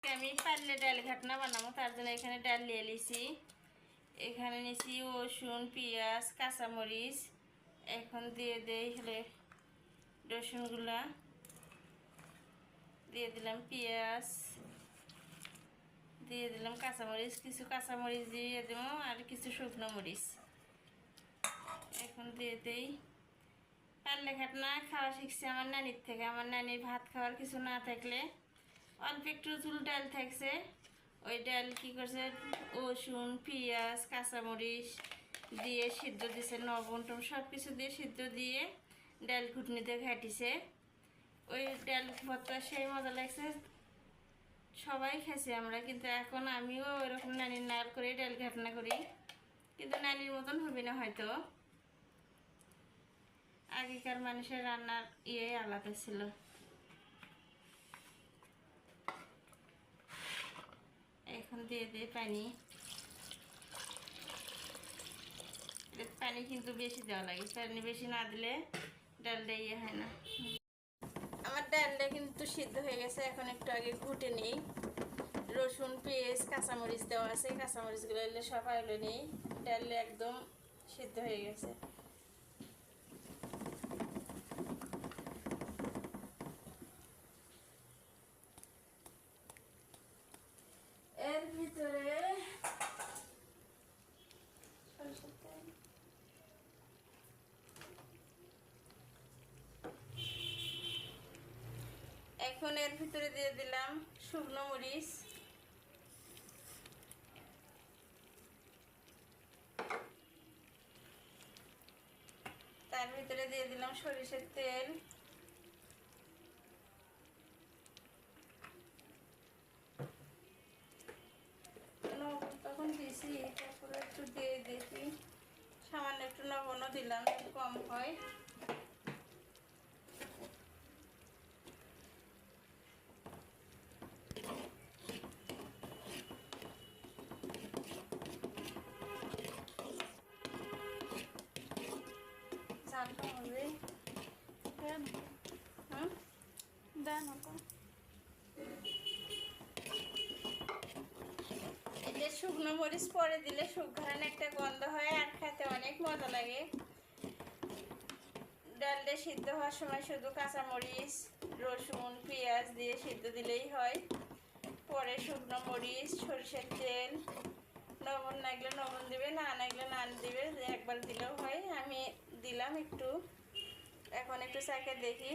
আমি পারলে ডাল ঘাটনা বানাবো, তার জন্য এখানে ডাল নিয়ে নিয়েছি। এখানে নিয়েছি রসুন, পেঁয়াজ, কাঁচামরিচ। এখন দিয়ে দেই হলে রসুনগুলা দিয়ে দিলাম, পেঁয়াজ দিয়ে দিলাম, কাঁচামরিচ কিছু কাঁচামরিচ দিয়ে দেবো আর কিছু শুকনো মরিচ। এখন দিয়ে দেই। পারলে ঘাটনা খাওয়া শিখছি আমার নানির থেকে। আমার নানির ভাত খাওয়ার কিছু না থাকলে অল্প একটু চুল ডাল থাকছে, ওই ডাল কী করছে, রসুন, পেঁয়াজ, কাঁচামরিচ দিয়ে সিদ্ধ দিছে, লবণ টবণ সব কিছু দিয়ে সিদ্ধ দিয়ে ডাল ঘুটনিতে ঘাটিছে। ওই ডাল ভর্তা সেই মজা লাগছে, সবাই খাইছি আমরা। কিন্তু এখন আমিও ওইরকম নানির নাল করে ডাল ঘাটনা করি, কিন্তু নানির মতন হবে না হয়তো। আগেকার মানুষের রান্নার আলাদা ছিল। এখন দিয়ে দিয়ে পানি। পানি কিন্তু বেশি দেওয়া লাগে, পানি বেশি না দিলে ডালটা হয় না। আমার ডালটা কিন্তু সিদ্ধ হয়ে গেছে। এখন একটু আগে ঘুটে নিই। রসুন, পেঁয়াজ, কাঁচামরিচ দেওয়া আছে, কাঁচামরিচগুলো এলে সব আইলো নেই। ডালটা একদম সিদ্ধ হয়ে গেছে। এর ভিতরে এখন এর ভিতরে দিয়ে দিলাম শুকনো মরিচ, তার ভিতরে দিয়ে দিলাম সরিষার তেল, তখন দিয়েছি। তারপরে একটু দিয়ে দেখি, সামান্য একটু লবণও দিলাম, একটু কম হয়। ঝালটা হবে এটা শুকনো মরিচ পরে দিলে শুকনো একটা গন্ধ হয় আর খেতে অনেক মজা লাগে। ডালটা সিদ্ধ হওয়ার সময় শুধু কাঁচামরিচ, রসুন, পেঁয়াজ দিয়ে সিদ্ধ দিলেই হয়। পরে শুকনো মরিচ, সরিষার তেল, লবণ লাগলে লবণ দিবে, না লাগলে না দিবে, একবার দিলেও হয়। আমি দিলাম একটু। এখন একটু চাকে দেখি।